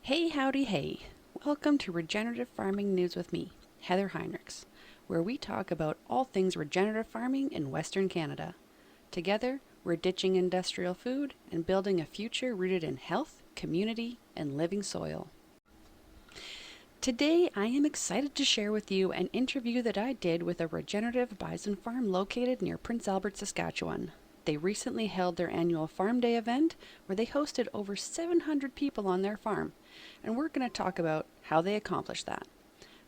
Hey, howdy, hey. Welcome to Regenerative Farming News with me, Heather Heinrichs, where we talk about all things regenerative farming in Western Canada. Together, we're ditching industrial food and building a future rooted in health, community, and living soil. Today, I am excited to share with you an interview that I did with a regenerative bison farm located near Prince Albert, Saskatchewan. They recently held their annual Farm Day event where they hosted over 700 people on their farm, and we're going to talk about how they accomplished that.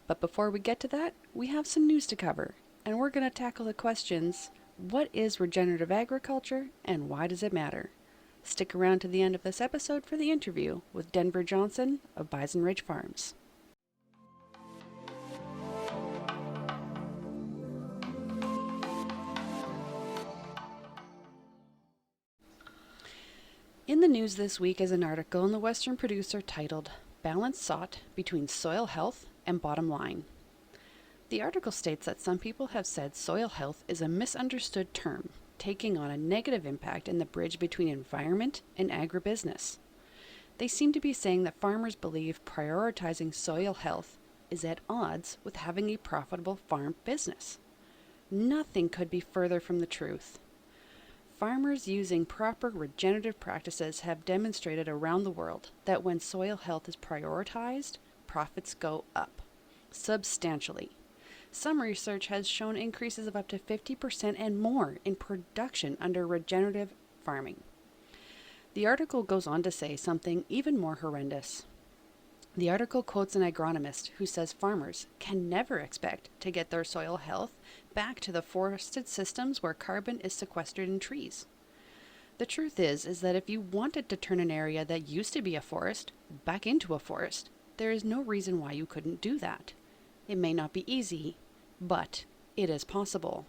But before we get to that, we have some news to cover, and we're going to tackle the questions: what is regenerative agriculture and why does it matter? Stick around to the end of this episode for the interview with Denver Johnson of Bison Ridge Farms. In the news this week is an article in the Western Producer titled "Balance Sought Between Soil Health and Bottom Line." The article states that some people have said soil health is a misunderstood term, taking on a negative impact in the bridge between environment and agribusiness. They seem to be saying that farmers believe prioritizing soil health is at odds with having a profitable farm business. Nothing could be further from the truth. Farmers using proper regenerative practices have demonstrated around the world that when soil health is prioritized, profits go up substantially. Some research has shown increases of up to 50% and more in production under regenerative farming. The article goes on to say something even more horrendous. The article quotes an agronomist who says farmers can never expect to get their soil health back to the forested systems where carbon is sequestered in trees. The truth is that if you wanted to turn an area that used to be a forest back into a forest, there is no reason why you couldn't do that. It may not be easy, but it is possible.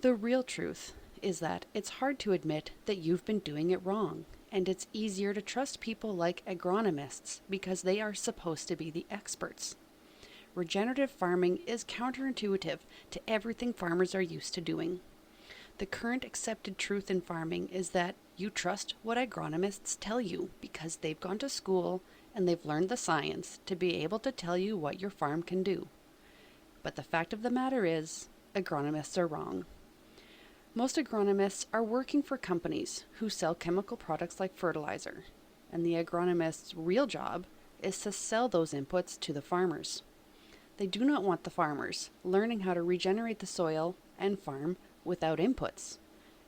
The real truth is that it's hard to admit that you've been doing it wrong, and it's easier to trust people like agronomists because they are supposed to be the experts. Regenerative farming is counterintuitive to everything farmers are used to doing. The current accepted truth in farming is that you trust what agronomists tell you because they've gone to school and they've learned the science to be able to tell you what your farm can do. But the fact of the matter is, agronomists are wrong. Most agronomists are working for companies who sell chemical products like fertilizer, and the agronomist's real job is to sell those inputs to the farmers. They do not want the farmers learning how to regenerate the soil and farm without inputs.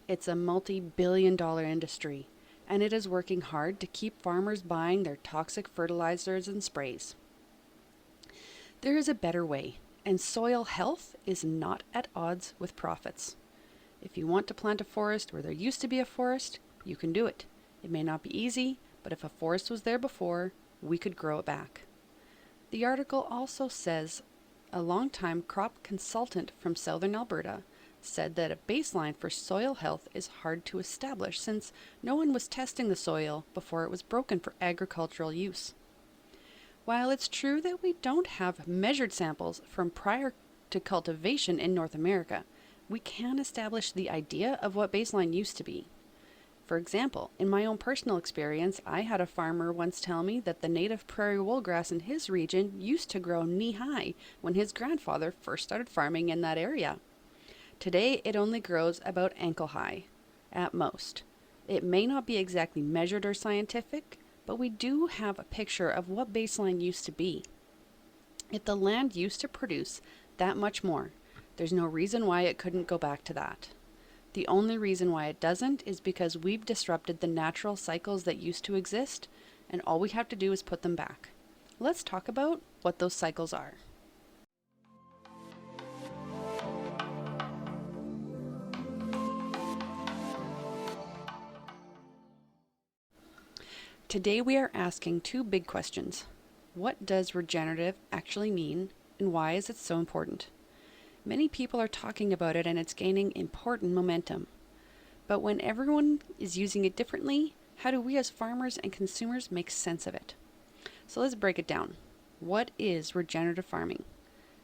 It's a multi-billion-dollar industry, and it is working hard to keep farmers buying their toxic fertilizers and sprays. There is a better way, and soil health is not at odds with profits. If you want to plant a forest where there used to be a forest, you can do it. It may not be easy, but if a forest was there before, we could grow it back. The article also says a longtime crop consultant from southern Alberta said that a baseline for soil health is hard to establish since no one was testing the soil before it was broken for agricultural use. While it's true that we don't have measured samples from prior to cultivation in North America, we can establish the idea of what baseline used to be. For example, in my own personal experience, I had a farmer once tell me that the native prairie woolgrass in his region used to grow knee-high when his grandfather first started farming in that area. Today, it only grows about ankle-high, at most. It may not be exactly measured or scientific, but we do have a picture of what baseline used to be. If the land used to produce that much more, there's no reason why it couldn't go back to that. The only reason why it doesn't is because we've disrupted the natural cycles that used to exist, and all we have to do is put them back. Let's talk about what those cycles are. Today we are asking two big questions. What does regenerative actually mean, and why is it so important? Many people are talking about it and it's gaining important momentum. But when everyone is using it differently, how do we as farmers and consumers make sense of it? So let's break it down. What is regenerative farming?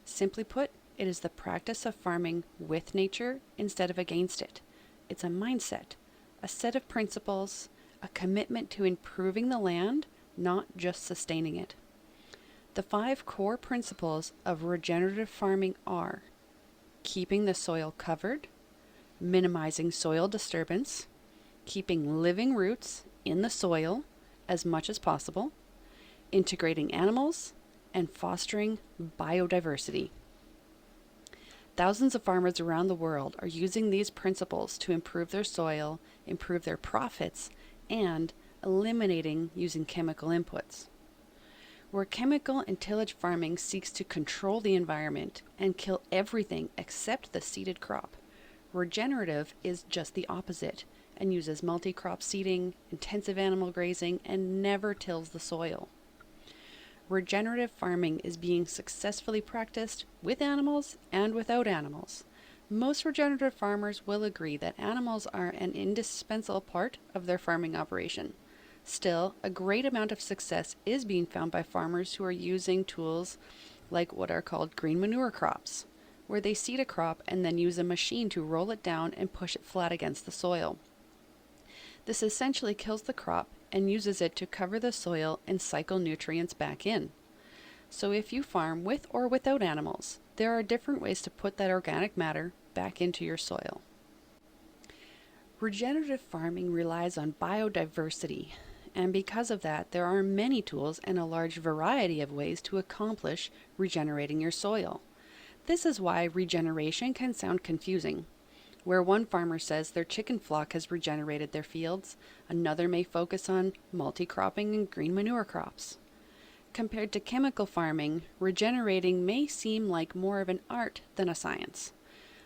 Simply put, it is the practice of farming with nature instead of against it. It's a mindset, a set of principles, a commitment to improving the land not just sustaining it. The 5 core principles of regenerative farming are keeping the soil covered, minimizing soil disturbance, keeping living roots in the soil as much as possible, integrating animals, and fostering biodiversity. Thousands of farmers around the world are using these principles to improve their soil, improve their profits, and eliminating using chemical inputs. Where chemical and tillage farming seeks to control the environment and kill everything except the seeded crop, regenerative is just the opposite and uses multi-crop seeding, intensive animal grazing, and never tills the soil. Regenerative farming is being successfully practiced with animals and without animals. Most regenerative farmers will agree that animals are an indispensable part of their farming operation. Still, a great amount of success is being found by farmers who are using tools like what are called green manure crops, where they seed a crop and then use a machine to roll it down and push it flat against the soil. This essentially kills the crop and uses it to cover the soil and cycle nutrients back in. So if you farm with or without animals, there are different ways to put that organic matter back into your soil. Regenerative farming relies on biodiversity, and because of that, there are many tools and a large variety of ways to accomplish regenerating your soil. This is why regeneration can sound confusing. Where one farmer says their chicken flock has regenerated their fields, another may focus on multi-cropping and green manure crops. Compared to chemical farming, regenerating may seem like more of an art than a science.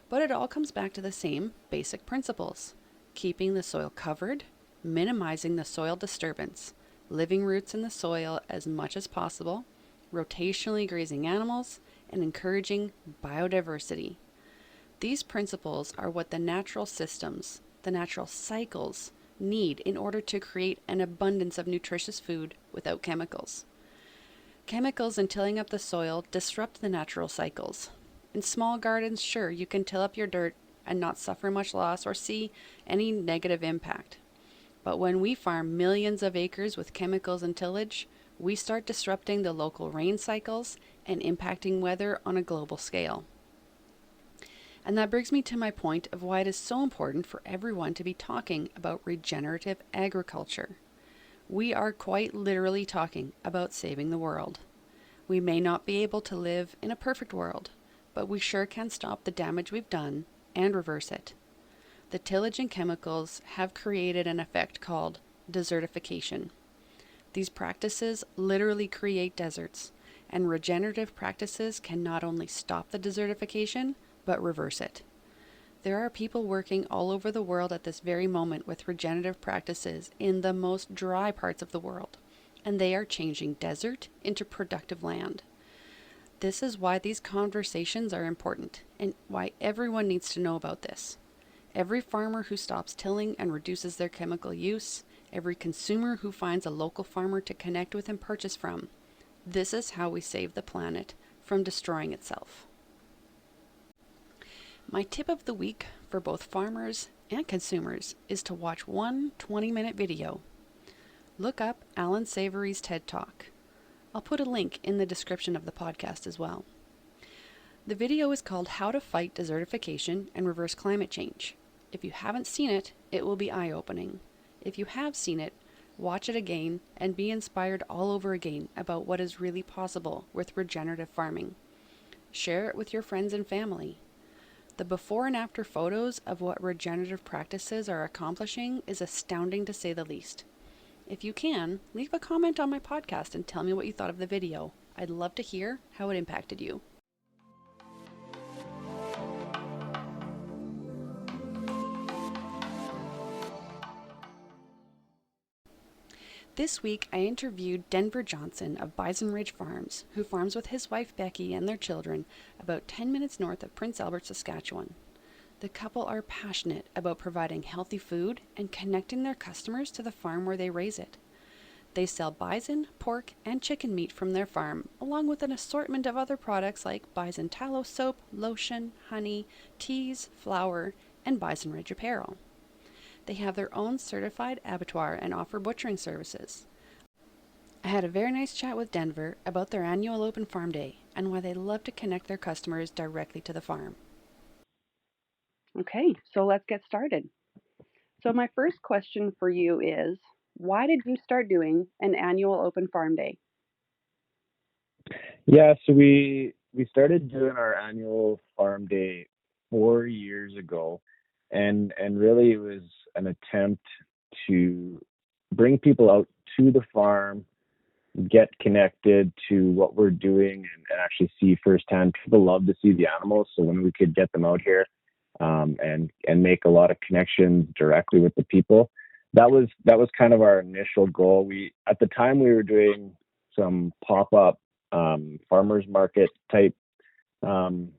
But it all comes back to the same basic principles: keeping the soil covered, minimizing the soil disturbance, living roots in the soil as much as possible, rotationally grazing animals, and encouraging biodiversity. These principles are what the natural systems, the natural cycles, need in order to create an abundance of nutritious food without chemicals. Chemicals in tilling up the soil disrupt the natural cycles. In small gardens, sure, you can till up your dirt and not suffer much loss or see any negative impact. But when we farm millions of acres with chemicals and tillage, we start disrupting the local rain cycles and impacting weather on a global scale. And that brings me to my point of why it is so important for everyone to be talking about regenerative agriculture. We are quite literally talking about saving the world. We may not be able to live in a perfect world, but we sure can stop the damage we've done and reverse it. The tillage and chemicals have created an effect called desertification. These practices literally create deserts, and regenerative practices can not only stop the desertification, but reverse it. There are people working all over the world at this very moment with regenerative practices in the most dry parts of the world, and they are changing desert into productive land. This is why these conversations are important and why everyone needs to know about this. Every farmer who stops tilling and reduces their chemical use, every consumer who finds a local farmer to connect with and purchase from. This is how we save the planet from destroying itself. My tip of the week for both farmers and consumers is to watch one 20-minute video. Look up Allan Savory's TED Talk. I'll put a link in the description of the podcast as well. The video is called How to Fight Desertification and Reverse Climate Change. If you haven't seen it, it will be eye-opening. If you have seen it, watch it again and be inspired all over again about what is really possible with regenerative farming. Share it with your friends and family. The before and after photos of what regenerative practices are accomplishing is astounding to say the least. If you can, leave a comment on my podcast and tell me what you thought of the video. I'd love to hear how it impacted you. This week, I interviewed Denver Johnson of Bison Ridge Farms, who farms with his wife Becky and their children about 10 minutes north of Prince Albert, Saskatchewan. The couple are passionate about providing healthy food and connecting their customers to the farm where they raise it. They sell bison, pork, and chicken meat from their farm, along with an assortment of other products like bison tallow soap, lotion, honey, teas, flour, and Bison Ridge apparel. They have their own certified abattoir and offer butchering services. I had a very nice chat with Denver about their annual open farm day and why they love to connect their customers directly to the farm. Okay, so let's get started. So, my first question for you is, why did you start doing an annual open farm day? Yeah, so we started doing our annual farm day 4 years ago, and really it was an attempt to bring people out to the farm, get connected to what we're doing, and actually see firsthand. People love to see the animals, so when we could get them out here, and make a lot of connections directly with the people, that was kind of our initial goal. We At the time we were doing some pop up farmers market type um,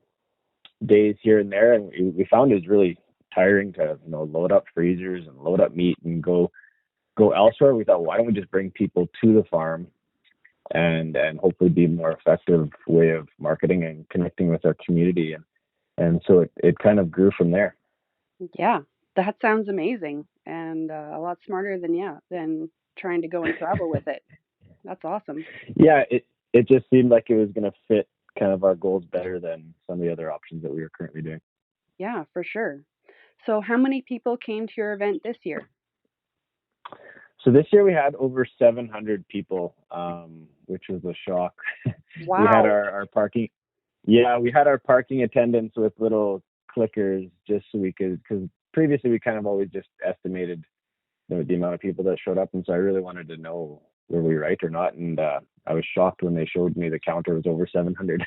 days here and there, and we found it was really tiring to load up freezers and load up meat and go elsewhere. We thought, why don't we just bring people to the farm and hopefully be a more effective way of marketing and connecting with our community, and so it kind of grew from there. Yeah, that sounds amazing and a lot smarter than trying to go and travel with it. That's awesome. Yeah, it just seemed like it was going to fit kind of our goals better than some of the other options that we were currently doing. Yeah, for sure. So, how many people came to your event this year? So this year we had over 700 people, which was a shock. We had Wow. our parking. Yeah, we had our parking attendants with little clickers just so we could, because previously we kind of always just estimated the amount of people that showed up, and so I really wanted to know were we right or not, and I was shocked when they showed me the counter was over 700.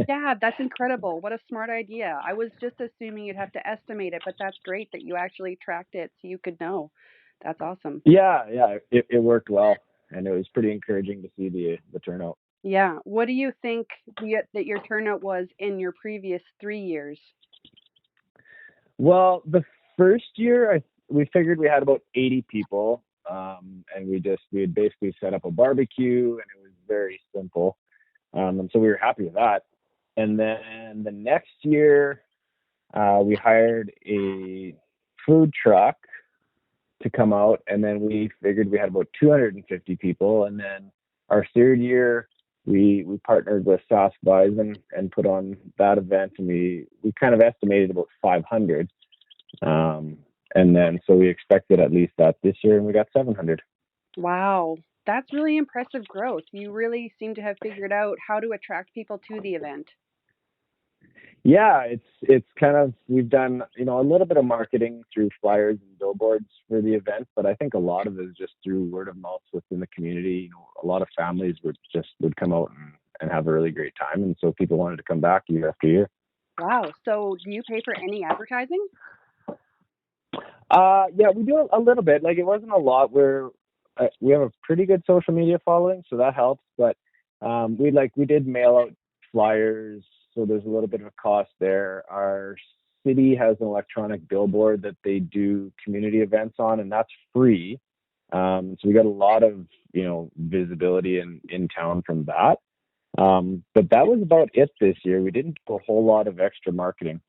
Yeah, that's incredible. What a smart idea. I was just assuming you'd have to estimate it, but that's great that you actually tracked it so you could know. That's awesome. Yeah, it worked well, and it was pretty encouraging to see the turnout. Yeah. What do you think that your turnout was in your previous 3 years? Well, the first year, we figured we had about 80 people, and we had basically set up a barbecue, and it was very simple, and so we were happy with that. And then the next year, we hired a food truck to come out, and then we figured we had about 250 people. And then our third year, we partnered with Bison and put on that event, and we kind of estimated about 500. Um, and then so we expected at least that this year, and we got 700. Wow. That's really impressive growth. You really seem to have figured out how to attract people to the event. Yeah, it's kind of, we've done a little bit of marketing through flyers and billboards for the event, but I think a lot of it is just through word of mouth within the community. A lot of families would come out and have a really great time, and so people wanted to come back year after year. Wow. So, do you pay for any advertising? Yeah, we do a little bit. Like, it wasn't a lot. We have a pretty good social media following, so that helps. But we did mail out flyers, so there's a little bit of a cost there. Our city has an electronic billboard that they do community events on, and that's free. So we got a lot of visibility in town from that. But that was about it this year. We didn't do a whole lot of extra marketing.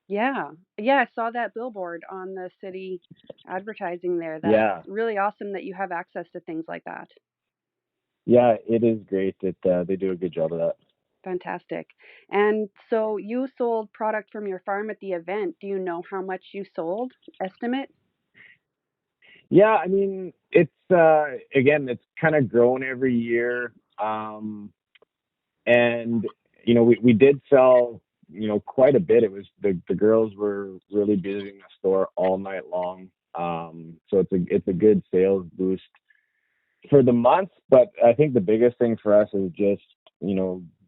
Yeah. Yeah, I saw that billboard on the city advertising there. That's Yeah, really awesome that you have access to things like that. yeah, it is great that they do a good job of that. Fantastic. And so you sold product from your farm at the event. Do you know how much you sold? Estimate? Yeah, I mean, it's kind of grown every year. And we did sell quite a bit. It was the girls were really busy in the store all night long. So it's a good sales boost for the month. But I think the biggest thing for us is just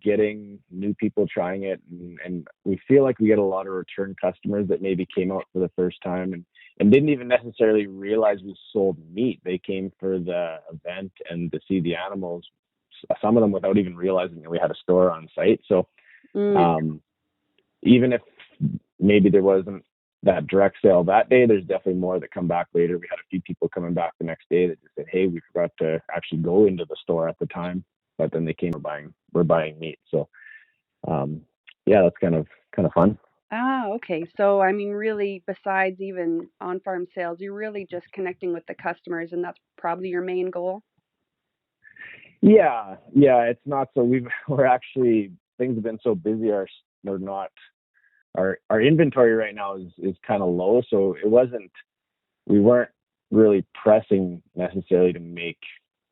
getting new people trying it, and we feel like we get a lot of return customers that maybe came out for the first time and didn't even necessarily realize we sold meat. They came for the event and to see the animals, some of them without even realizing that we had a store on site. So Mm, um, even if maybe there wasn't that direct sale that day, there's definitely more that come back later. We had a few people coming back the next day that just said, "Hey, we forgot to actually go into the store at the time," but then they came, we're buying meat. So um, yeah, that's kind of fun. okay. So, I mean, really, besides even on farm sales, you're really just connecting with the customers, and that's probably your main goal. Yeah, it's not so we're actually things have been so busy we're not our inventory right now is kind of low, so we weren't really pressing necessarily to make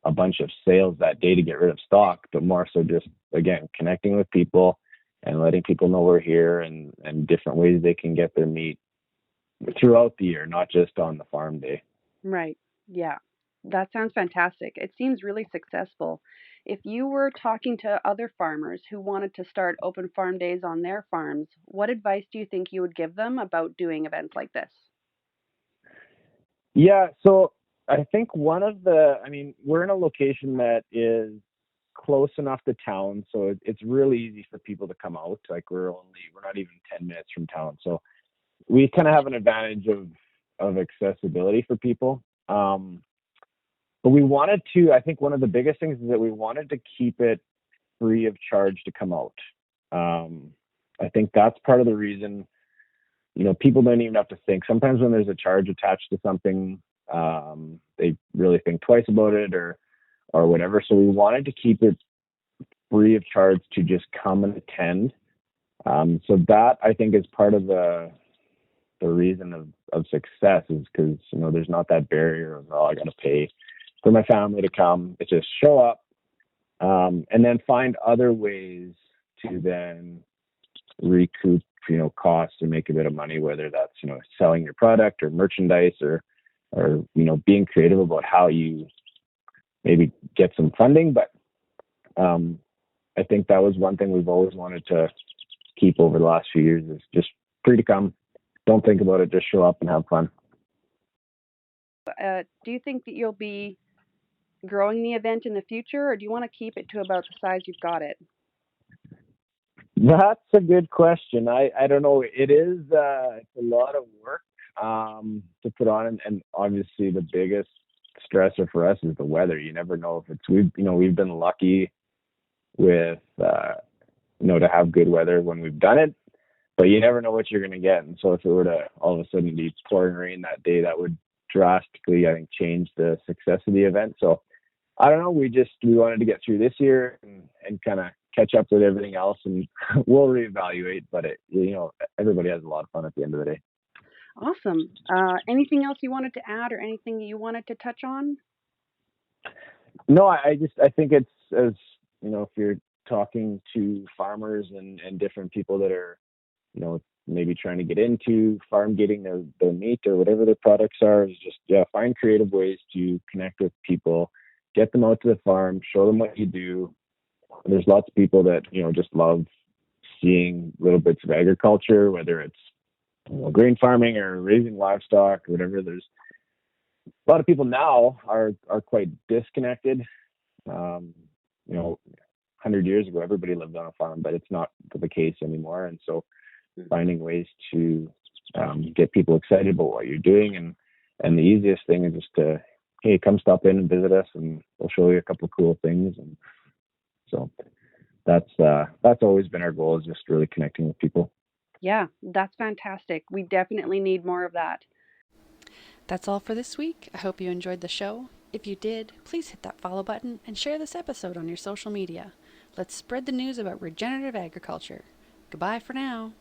a bunch of sales that day to get rid of stock, but more so just again connecting with people and letting people know we're here and different ways they can get their meat throughout the year, not just on the farm day. Right. Yeah. That sounds fantastic. It seems really successful. If you were talking to other farmers who wanted to start open farm days on their farms, what advice do you think you would give them about doing events like this? Yeah, so I think I mean, we're in a location that is close enough to town, so it's really easy for people to come out. Like we're not even 10 minutes from town, so we kind of have an advantage of accessibility for people. But we wanted to. I think one of the biggest things is that we wanted to keep it free of charge to come out. Um, I think that's part of the reason. People don't even have to think. Sometimes when there's a charge attached to something, they really think twice about it or whatever. So we wanted to keep it free of charge to just come and attend. So that I think is part of the reason of success is because there's not that barrier of I got to pay for my family to come. It's just show up, and then find other ways to then recoup costs and make a bit of money, whether that's selling your product or merchandise or being creative about how you maybe get some funding. But I think that was one thing we've always wanted to keep over the last few years is just free to come. Don't think about it, just show up and have fun. Do you think that you'll be growing the event in the future, or do you want to keep it to about the size you've got it? That's a good question. I don't know. It's a lot of work to put on, and obviously the biggest stressor for us is the weather. You never know if we've been lucky with to have good weather when we've done it, but you never know what you're going to get. And so if it were to all of a sudden be pouring rain that day, that would drastically, I think, change the success of the event. So I don't know. We wanted to get through this year and kind of catch up with everything else, and we'll reevaluate. But everybody has a lot of fun at the end of the day. Awesome. Anything else you wanted to add, or anything you wanted to touch on? No, I think it's as if you're talking to farmers and different people that are maybe trying to get into farm getting their meat or whatever their products are, is just find creative ways to connect with people, get them out to the farm, show them what you do. There's lots of people that just love seeing little bits of agriculture, whether it's grain farming or raising livestock or whatever. There's a lot of people now are quite disconnected. um, 100 years ago everybody lived on a farm, but it's not the case anymore. And so finding ways to get people excited about what you're doing, and the easiest thing is just to, hey, come stop in and visit us and we'll show you a couple of cool things. And so that's always been our goal, is just really connecting with people. Yeah, that's fantastic. We definitely need more of that. That's all for this week. I hope you enjoyed the show. If you did, please hit that follow button and share this episode on your social media. Let's spread the news about regenerative agriculture. Goodbye for now.